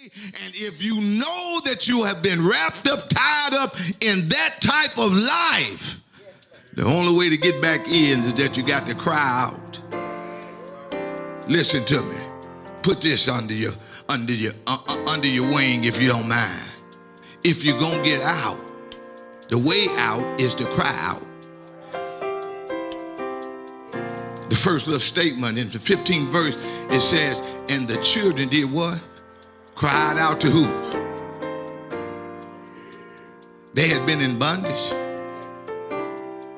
And if you know that you have been wrapped up, tied up in that type of life, the only way to get back in is that you got to cry out. Listen to me. Put this under your wing if you don't mind. If you're gonna get out, the way out is to cry out. The first little statement in the 15th verse, it says, and the children did what? Cried out to who? They had been in bondage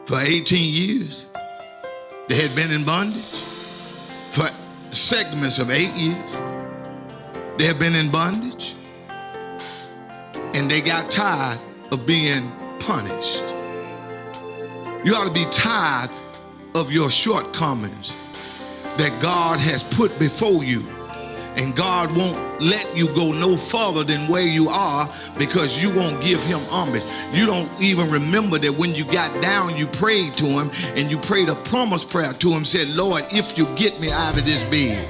for 18 years. They had been in bondage for segments of 8 years. They have been in bondage. And they got tired of being punished. You ought to be tired of your shortcomings that God has put before you. And God won't let you go no further than where you are because you won't give him homage. You don't even remember that when you got down, you prayed to him and you prayed a promise prayer to him, said, Lord, if you get me out of this bed,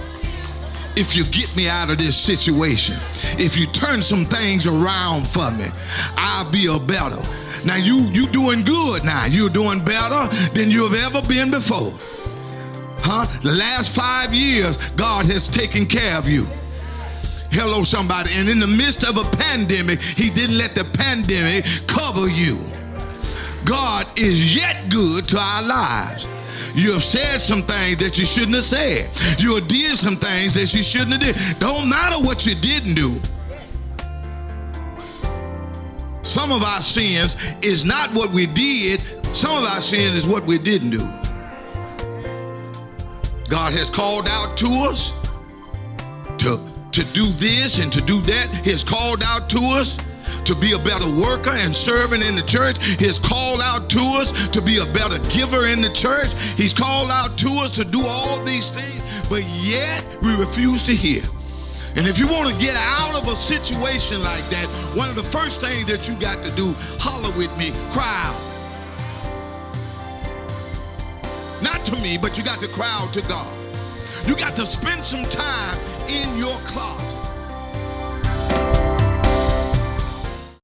if you get me out of this situation, if you turn some things around for me, I'll be a better. Now you doing good now. You're doing better than you've ever been before. The last 5 years, God has taken care of you. Hello, somebody. And in the midst of a pandemic, he didn't let the pandemic cover you. God is yet good to our lives. You have said some things that you shouldn't have said. You did some things that you shouldn't have did. Don't matter what you didn't do. Some of our sins is not what we did. Some of our sin is what we didn't do. God has called out to us to do this and to do that. He has called out to us to be a better worker and servant in the church. He has called out to us to be a better giver in the church. He's called out to us to do all these things, but yet we refuse to hear. And if you want to get out of a situation like that, one of the first things that you got to do, holler with me, cry out. Not to me, but you got to cry out to God. You got to spend some time in your closet.